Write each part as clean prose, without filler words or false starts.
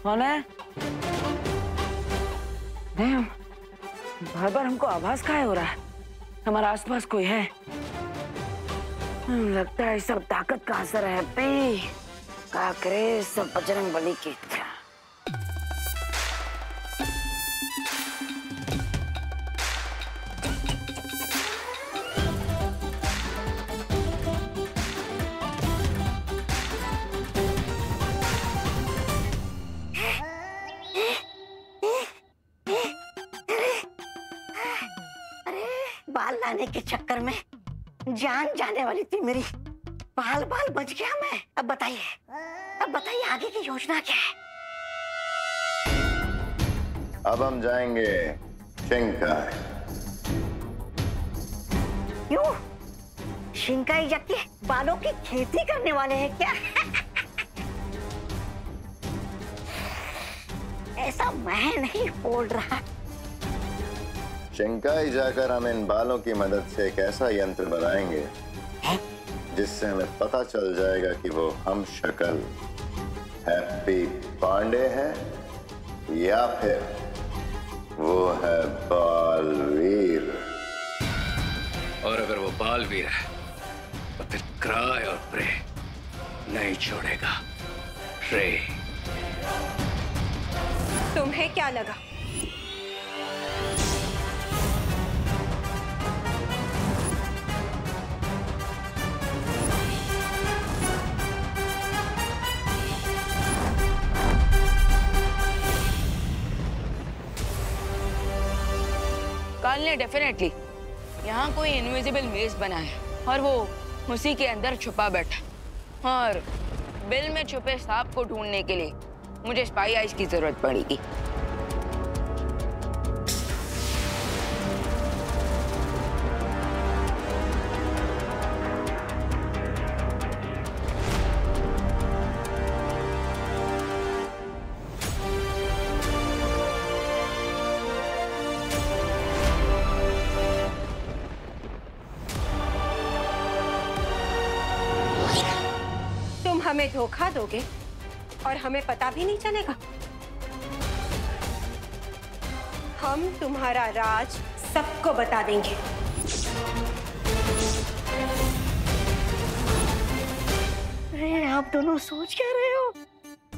कौन है? नहीं, बार बार हमको आवाज काहे हो रहा है? हमारे आसपास कोई है? लगता है सब ताकत का असर है। क्या करे सब बजरंग बली की इच्छा। बाल लाने के चक्कर में जान जाने वाली थी मेरी। बाल बाल बच गया मैं। अब बताइए आगे की योजना क्या है? अब हम जाएंगे शिंकाई। क्यों? शिंकाई जाके बालों की खेती करने वाले हैं क्या? ऐसा मैं नहीं बोल रहा। शिंकाई जाकर हम इन बालों की मदद से एक ऐसा यंत्र बनाएंगे जिससे हमें पता चल जाएगा कि वो हम शक्ल हैप्पी पांडे है या फिर वो है बालवीर। और अगर वो बालवीर है तो फिर क्राय और प्रे नहीं छोड़ेगा। रे, तुम्हें क्या लगा? काल ने डेफिनेटली यहाँ कोई इनविजिबल मेज बना है और वो उसी के अंदर छुपा बैठा। और बिल में छुपे सांप को ढूंढने के लिए मुझे स्पाई आइज की जरूरत पड़ेगी। हमें धोखा दोगे और हमें पता भी नहीं चलेगा। हम तुम्हारा राज सबको बता देंगे। अरे आप दोनों सोच क्या रहे हो?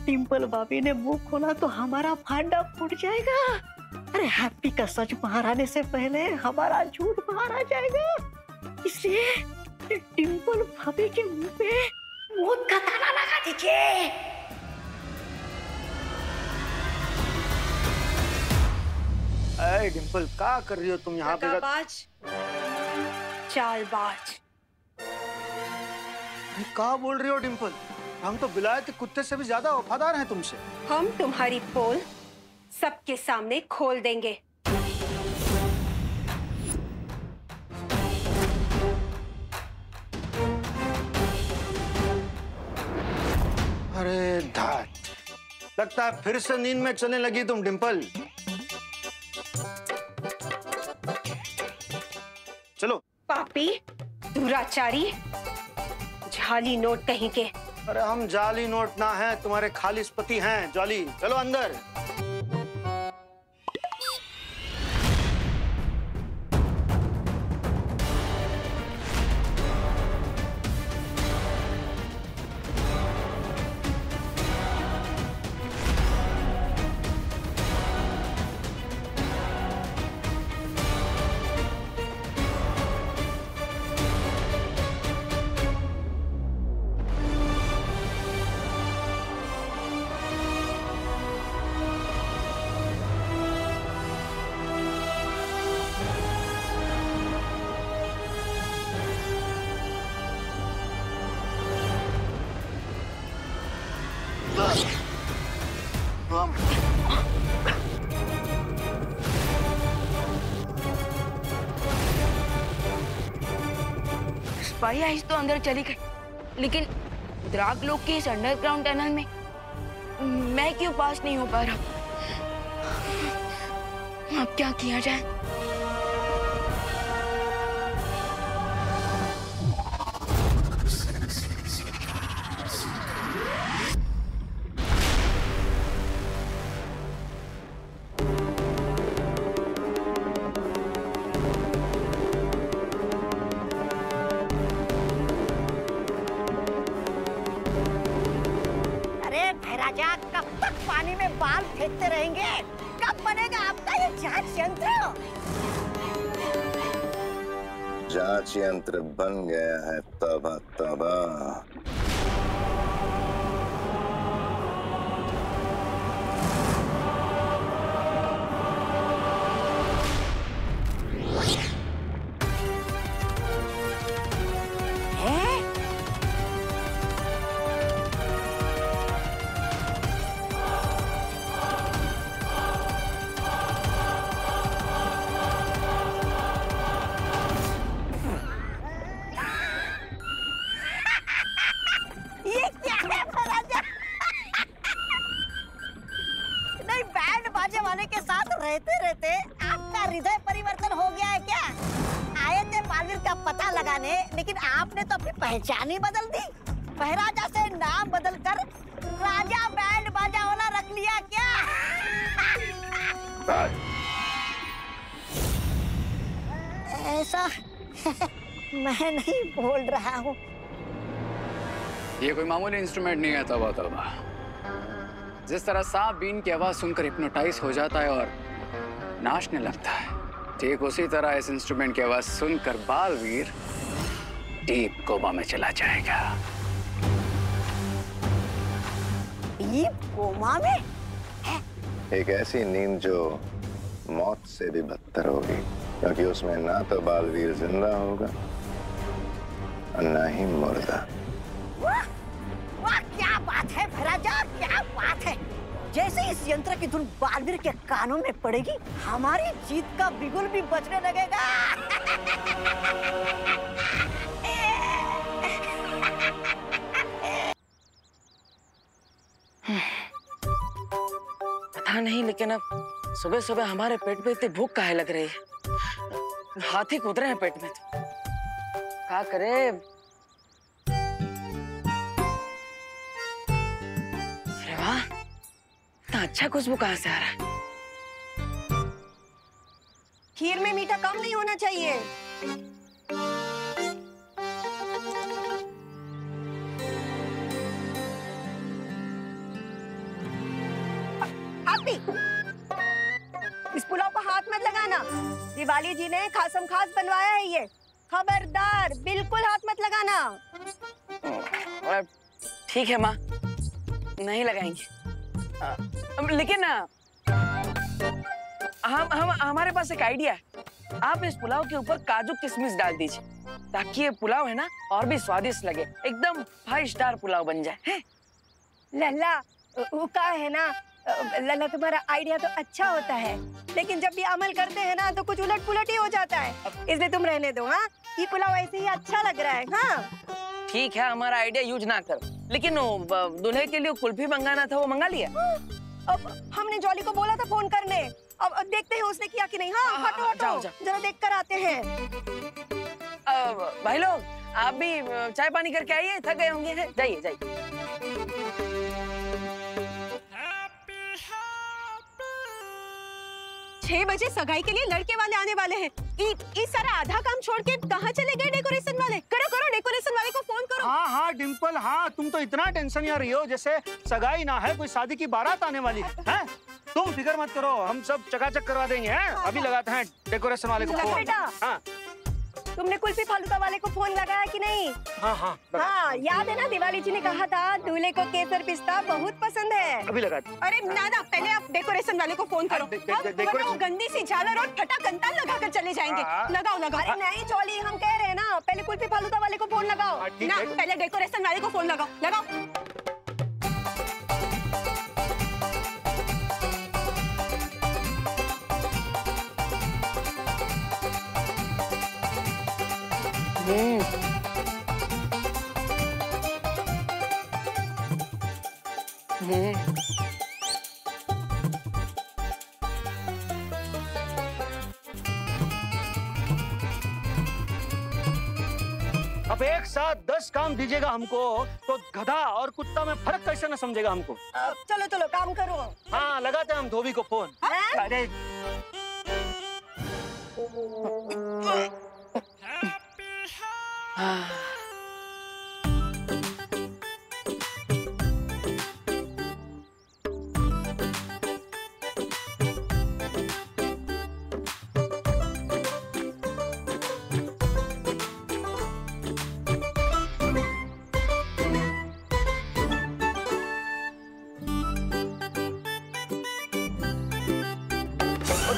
डिंपल भाभी ने मुंह खोला तो हमारा फांडा फूट जाएगा। अरे हैप्पी का सच बाहर आने से पहले हमारा झूठ बाहर आ जाएगा। इसलिए डिंपल भाभी के मुंह पे मौत का ताला लगा दीजिए। अरे डिंपल क्या कर रही हो तुम यहाँ पे? चालबाज। क्या बोल रही हो डिंपल? हम तो विलायती कुत्ते से भी ज्यादा वफादार हैं तुमसे। हम तुम्हारी पोल सबके सामने खोल देंगे। अरे धात, लगता है फिर से नींद में चलने लगी तुम डिंपल। चलो। पापी, दुराचारी, जाली नोट कहीं के। अरे हम जाली नोट ना हैं, तुम्हारे खालिस पति हैं जाली। चलो अंदर। स्पाई आइस तो अंदर चली गई, लेकिन द्राक लोग के इस अंडरग्राउंड टनल में मैं क्यों पास नहीं हो पा रहा? अब क्या किया जाए? कब तक पानी में बाल फेंकते रहेंगे? कब बनेगा आपका ये जांच यंत्र? जांच यंत्र बन गया है। तबाह तबाह। रहते रहते आपका हृदय परिवर्तन हो गया है क्या? आए थे बालवीर का पता लगाने, लेकिन आपने तो अपनी पहचान ही बदल दी। महाराजा से नाम बदलकर राजा बैंड बाजा वाला रख लिया क्या? ऐसा मैं नहीं बोल रहा हूँ। ये कोई मामूली इंस्ट्रूमेंट नहीं है। तबाह तबाह। जिस तरह सांप बीन की आवाज सुनकर हिप्नोटाइज हो जाता है और नाचने लगता है, ठीक उसी तरह इस इंस्ट्रूमेंट की आवाज सुनकर बालवीर डीप कोमा में चला जाएगा। डीप कोमा में? एक ऐसी नींद जो मौत से भी बदतर होगी, क्योंकि उसमें ना तो बालवीर जिंदा होगा और ना ही मुर्दा। वाह वाह, क्या बात है महाराजा, क्या बात है। जैसे इस यंत्र की धुन बालवीर के कानों में पड़ेगी, हमारी जीत का बिगुल भी बजने लगेगा। पता नहीं, लेकिन अब सुबह सुबह हमारे पेट में इतनी भूख काहे लग रही है? हाथी कूद रहे हैं पेट में तो क्या करे? अरे वाह, इतना अच्छा खुशबू कहाँ से आ रहा है? खीर में मीठा कम नहीं होना चाहिए। इस पुलाव को हाथ मत लगाना। दिवाली जी ने खासम खास बनवाया है ये। खबरदार, बिल्कुल हाथ मत लगाना। ठीक है माँ, नहीं लगाएंगे। लेकिन हम हमारे पास एक आइडिया है। आप इस पुलाव के ऊपर काजू किशमिश डाल दीजिए, ताकि ये पुलाव है ना और भी स्वादिष्ट लगे। एकदम 5 स्टार पुलाव बन जाए। है? लल्ला, वो का है ना, लल्ला तुम्हारा आइडिया तो अच्छा होता है, लेकिन जब भी अमल करते हैं ना तो कुछ उलट पुलट ही हो जाता है। इसलिए तुम रहने दो। हाँ, ये पुलाव ऐसे ही अच्छा लग रहा है। हाँ ठीक है, हमारा आइडिया यूज ना करो। लेकिन दूल्हे के लिए कुल्फी मंगाना था, वो मंगा लिया? अब हमने जॉली को बोला था फोन करने। अब देखते हैं उसने किया कि नहीं। हाँ, हटो हटो, जरा देख कर आते हैं। भाई लोग, आप भी चाय पानी करके आइए, थक गए होंगे। जाइए जाइए। 6 बजे सगाई के लिए लड़के वाले आने वाले हैं। इस सारा आधा काम छोड़ के कहाँ चले गए डेकोरेशन वाले? करो करो, डेकोरेशन वाले को फोन करो। हाँ हाँ डिम्पल, हाँ तुम तो इतना टेंशन में रही हो जैसे सगाई ना है, कोई शादी की बारात आने वाली है। तुम फिक्र मत करो, हम सब चकाचक करवा देंगे। हैं? अभी लगाते हैं डेकोरेशन वाले को फोन। हाँ। तुमने कुल्फी फालूदा वाले को फोन लगाया कि नहीं? हाँ हाँ हाँ, याद है ना, दिवाली जी ने कहा था दूल्हे को केसर पिस्ता बहुत पसंद है। अभी लगाते। अरे ना, पहले आप डेकोरेशन वाले को फोन करो। वो गंदी सी झालर और फटा कंताल लगा कर चले जाएंगे। लगाओ लगाओ। अरे नहीं जॉली, हम कह रहे हैं ना, पहले कुल्फी फालूदा वाले को फोन लगाओ ना, पहले डेकोरेशन वाले को फोन लगाओ। लगाओ। अब एक साथ 10 काम दीजिएगा हमको तो गधा और कुत्ता में फर्क कैसे न समझेगा हमको। चलो चलो काम करो। हाँ लगाते हैं हम धोबी को फोन। अरे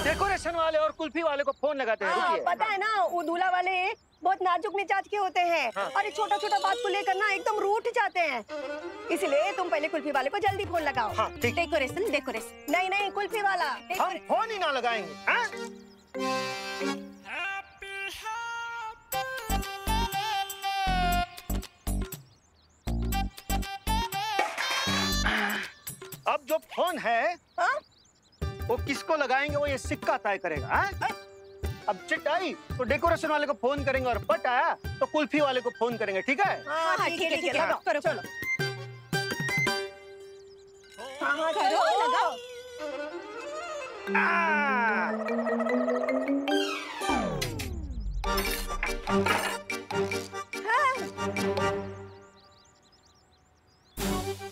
डेकोरेशन वाले और कुल्फी वाले को फोन लगाते हैं। रुकिए। पता है ना, वो दूल्हा वाले बहुत नाजुक मिजाज के होते हैं। और छोटा छोटा बात को लेकर ना एकदम रूठ जाते हैं। इसलिए तुम पहले कुल्फी वाले को जल्दी फोन लगाओ। हाँ, ठीक। डेकोरेशन नहीं नहीं, कुल्फी वाला। हम फोन ही ना लगाएंगे। हाँ? अब जो फोन है वो किसको लगाएंगे वो ये सिक्का तय करेगा। हाँ? अब चिट आई तो डेकोरेशन वाले को फोन करेंगे और पट आया तो कुल्फी वाले को फोन करेंगे। ठीक है? हाँ ठीक है, लगाओ करो चलो। हाँ करो लगाओ।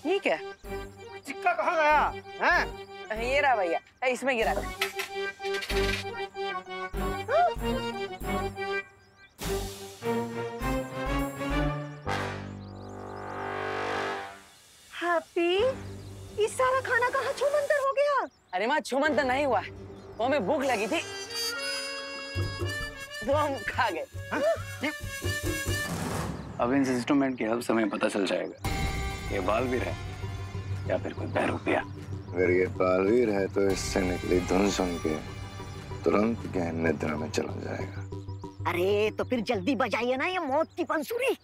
ठीक है, सिक्का कहाँ गया? हैं? ये रहा भैया, इसमें गिरा। हैप्पी, ये सारा खाना कहाँ छूमंतर हो गया? अरे माँ, छूमंतर नहीं हुआ, वो हमें भूख लगी थी तो हम खा गए। अब इन इंस्ट्रूमेंट की हेल्प से हमें पता चल जाएगा ये बालवीर है या फिर कोई बहरूपिया। अगर ये बालवीर है तो इससे निकली धुन सुन के तुरंत गहन निद्रा में चला जाएगा। अरे तो फिर जल्दी बजाइए ना ये मौत की बंसुरी,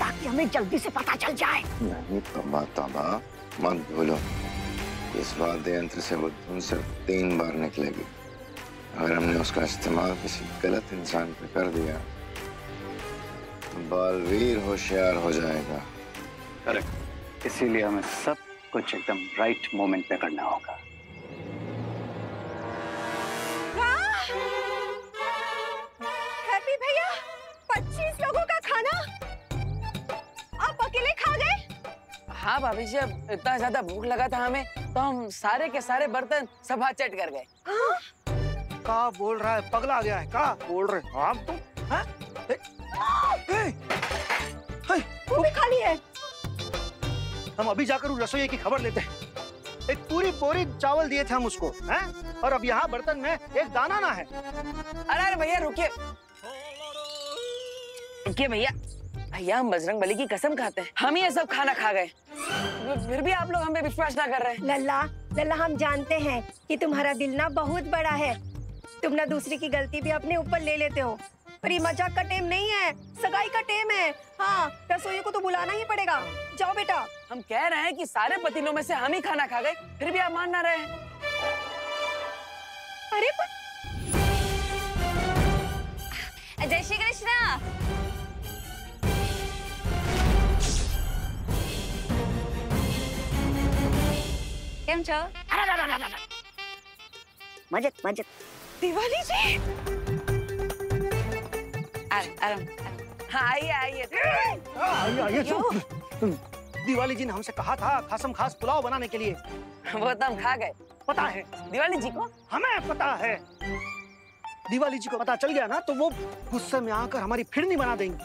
ताकि हमें जल्दी से पता चल जाए। नहीं तौबा तौबा, मत भूलो इस वाद्य यंत्र से वो धुन सिर्फ 3 बार निकलेगी। अगर हमने उसका इस्तेमाल किसी गलत इंसान पे कर दिया तो बालवीर होशियार हो जाएगा। करेक्ट, इसीलिए हमें सब कुछ एकदम राइट मोमेंट पे करना होगा। हैप्पी भैया, 25 लोगों का खाना आप अकेले खा गए? हाँ भाभी जी, अब इतना ज्यादा भूख लगा था हमें तो हम सारे के सारे बर्तन सब हाथ चट कर गए। का बोल रहा है? पगला गया है? का बोल रहे आप तुम? हाँ? वो भी खाली है। हम अभी जाकर उस रसोई की खबर लेते हैं। एक पूरी बोरी चावल दिए थे हम उसको, हैं? और अब यहाँ बर्तन में एक दाना ना है। अरे भैया रुकिए, रुकिए भैया, भैया हम बजरंग बली की कसम खाते हैं, हम ही ये सब खाना खा गए, फिर भी आप लोग हम पे विश्वास ना कर रहे हैं। लल्ला लल्ला, हम जानते हैं कि तुम्हारा दिल ना बहुत बड़ा है। तुम ना दूसरे की गलती भी अपने ऊपर ले लेते हो, पर ये मजाक का टेम नहीं है, सगाई का टेम है। हाँ, रसोई को तो बुलाना ही पड़ेगा। जाओ बेटा। हम कह रहे हैं कि सारे पतीलों में से हम ही खाना खा गए, फिर भी आप मान ना रहे हैं। अरे जय श्री कृष्णा। केम छो? मजेत मजेत। दिवाली जी, हाँ आइए आइए। आइए दिवाली जी ने हमसे कहा था खासम खास पुलाव बनाने के लिए। वो तो हम खा गए। पता है दिवाली जी को? हमें पता है। दिवाली जी को पता चल गया ना तो वो गुस्से में आकर हमारी फिरनी बना देंगी।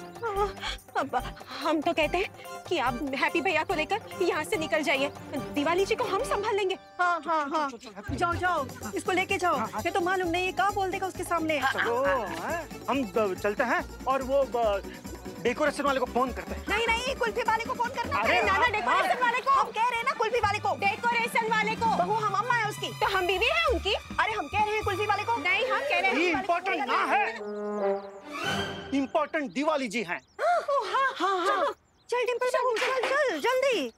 अब हम तो कहते हैं कि आप हैप्पी भैया को लेकर यहाँ से निकल जाइए, दिवाली जी को हम संभाल लेंगे। हाँ हाँ हाँ, जाओ जाओ, इसको लेके जाओ। ये तो मालूम नहीं क्या बोल देगा उसके सामने। चलो हम चलते हैं और वो डेकोरेशन वाले को फोन करते हैं। नहीं नहीं, कुल्फी वाले को फोन करना। अरे नाना, डेकोरेशन वाले को। हम कह रहे हैं ना कुल्फी वाले को। डेकोरेशन वाले को। बहू हम अम्मा है उसकी, तो हम बीवी है उनकी। अरे हम कह रहे हैं कुल्फी वाले को। नहीं, हम कह रहे हैं इम्पोर्टेंट ना है, इम्पोर्टेंट इम्पोर्टेंट दिवाली जी हैं। हाँ चल डिम्पल बाबू चल चल जल्दी।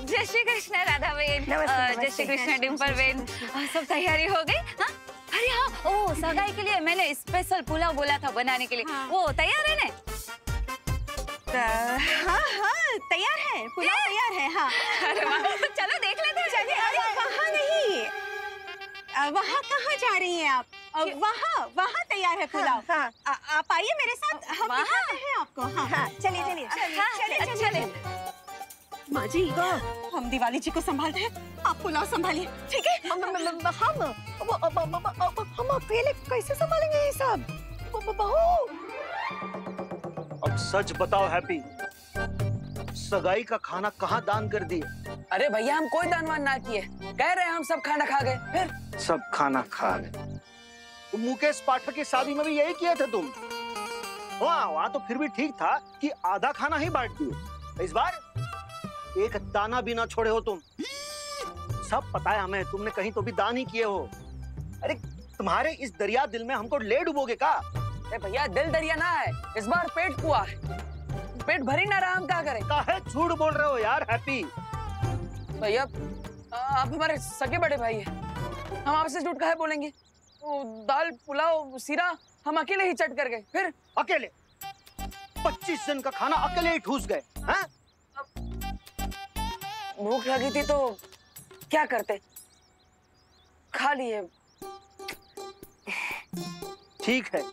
जय श्री कृष्ण राधा बहन। नमस्ते, जय श्री कृष्ण डिम्पल बहन। सब तैयारी हो गई? हाँ अरे हाँ, ओ सगाई के लिए मैंने स्पेशल पुलाव बोला था बनाने के लिए। हाँ। वो तैयार है ना? हाँ हाँ तैयार है, पुलाव तैयार है। हाँ अरे वाह, तो चलो देख लेते हैं। चलिए। अरे वहाँ नहीं, वहाँ कहाँ जा रही हैं आप? वहाँ तैयार है पुलाव। हाँ, आप आइए मेरे साथ, हम दिखाते हैं आपको। हाँ चलिए चलिए चलिए चलिए। माँ जी हम दिवाली जी को संभालते हैं, आप पुलाव संभालिए, ठीक है? हम अकेले कैसे संभालेंगे ये सब? बहू अब सच बताओ हैप्पी, सगाई का खाना कहाँ दान कर दिए? अरे भैया हम कोई दानवान ना किए, कह रहे हैं हम सब खाना खा गए। फिर सब खाना खा गए। तो मुकेश पाठक की शादी में भी यही किए थे तुम। वहाँ तो फिर भी ठीक था कि आधा खाना ही बांट दिए। इस बार एक दाना भी ना छोड़े हो तुम। सब पता है हमें, तुमने कहीं तो भी दान ही किए हो। अरे तुम्हारे इस दरिया दिल में हमको ले डुबोगे का? अरे भैया दिल दरिया ना है, इस बार पेट कुआ है। पेट भरी ना रहा, हम क्या करें? काहे झूठ बोल रहे हो यार हैप्पी? भैया आप हमारे सगे बड़े भाई हैं, हम आपसे झूठ काहे बोलेंगे? वो दाल पुलाव सीरा हम अकेले ही चट कर गए। फिर अकेले 25 जन का खाना अकेले ही ठूस गए। हाँ? भूख लगी थी तो क्या करते, खा लिए। ठीक है,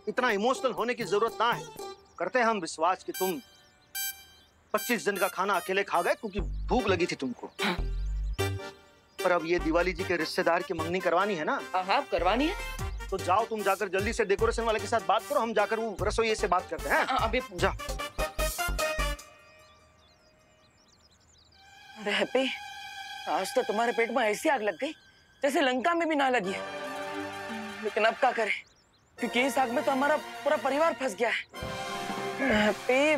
इतना इमोशनल होने की जरूरत ना है। करते हैं हम विश्वास कि तुम 25 जन का खाना अकेले खा गए क्योंकि भूख लगी थी तुमको। पर अब ये दिवाली जी के रिश्तेदार की मंगनी करवानी है ना? हाँ करवानी है। तो जाओ तुम जाकर जल्दी से डेकोरेशन वाले के साथ बात करो, हम जाकर वो रसोइये से बात करते हैं। अभी जाओ। अरे हैप्पी, आज तो तुम्हारे पेट में ऐसी आग लग गई जैसे लंका में भी ना लगी है। लेकिन अब क्या करें, क्योंकि इस आग में तो हमारा पूरा परिवार फंस गया है। हैप्पी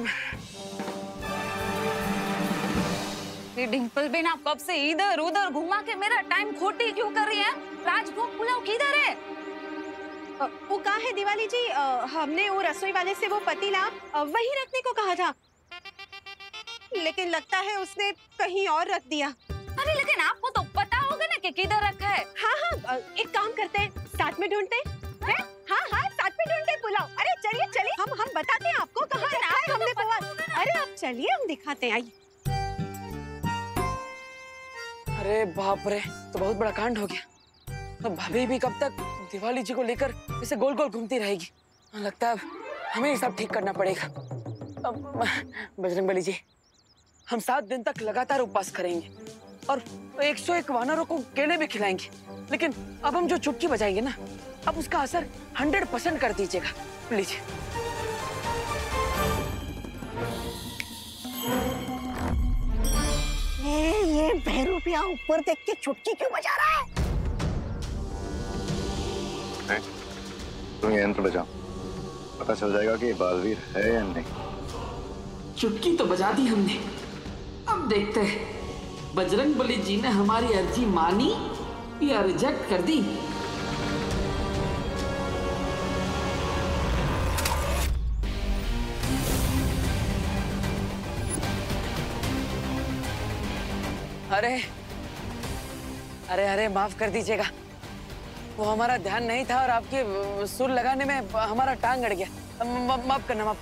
डिम्पल बहन आप कब से इधर उधर घुमा के मेरा टाइम खोटी क्यों कर रही है? राजभोग पुलाव किधर है? वो कहाँ है दिवाली जी? हमने वो रसोई वाले से वो पतीला वही रखने को कहा था, लेकिन लगता है उसने कहीं और रख दिया। अरे लेकिन आपको तो पता होगा ना कि किधर रखा है। हाँ एक काम करते हैं, साथ में ढूंढते हैं। हाँ साथ में ढूंढते हैं पुलाव। अरे चलिए चलिए, हम बताते हैं आपको कहाँ रखा है हमने पुलाव। अरे आप चलिए, हम दिखाते हैं, आइए। अरे बाप रे, तो बहुत बड़ा कांड हो गया। अब भाभी भी कब तक दिवाली जी को लेकर इसे गोल गोल घूमती रहेगी। लगता है हमें ये सब ठीक करना पड़ेगा। अब बजरंगबली जी, हम 7 दिन तक लगातार उपवास करेंगे और 101 वानरों को केले भी खिलाएंगे। लेकिन अब हम जो चुटकी बजाएंगे ना, अब उसका असर 100% कर दीजिएगा प्लीज। ये बहरूपिया ऊपर देख के चुटकी क्यों बजा रहा है? तुम ये यंत्र बजाओ, पता चल जाएगा कि बालवीर है या नहीं। चुटकी तो बजा दी हमने, अब देखते हैं बजरंगबली जी ने हमारी अर्जी मानी या रिजेक्ट कर दी। अरे अरे अरे माफ कर दीजिएगा, वो हमारा ध्यान नहीं था और आपके सुर लगाने में हमारा टांग अड़ गया। माफ करना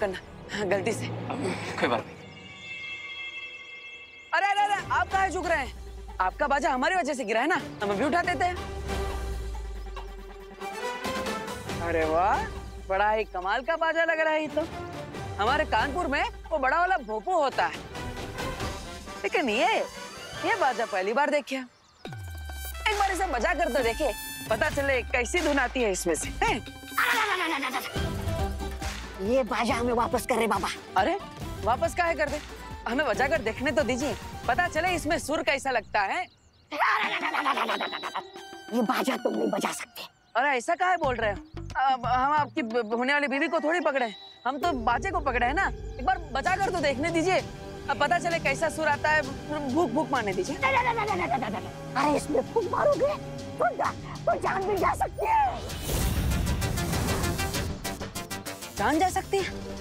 गलती से। कोई बात नहीं। अरे अरे अरे आप कहाँ झुक रहे हैं? आपका बाजा हमारी वजह से गिरा है ना, हम अभी उठा देते हैं। अरे वाह, बड़ा ही कमाल का बाजा लग रहा है ये तो। हमारे कानपुर में वो बड़ा वाला भोपू होता है, लेकिन ये बाजा पहली बार देखे। एक बार इसे बजा कर तो देखे, पता चले कैसी धुन आती है इसमें से। ये बाजा हमें वापस कर रहे बाबा। अरे वापस काहे कर दे, हमें बजा कर देखने तो दीजिए, पता चले इसमें सुर कैसा लगता है। ये बाजा तुम नहीं बजा सकते। अरे ऐसा काहे बोल रहे हो? अब हम आपकी होने वाली बीवी को थोड़ी पकड़े, हम तो बाजे को पकड़े है ना। एक बार बजा कर तो देखने दीजिए, अब पता चले कैसा सुर आता है। भूख भूख मारने दीजिए। अरे इसमें फूंक मारोगे तो जान भी जा सकती है। जान जा सकती है।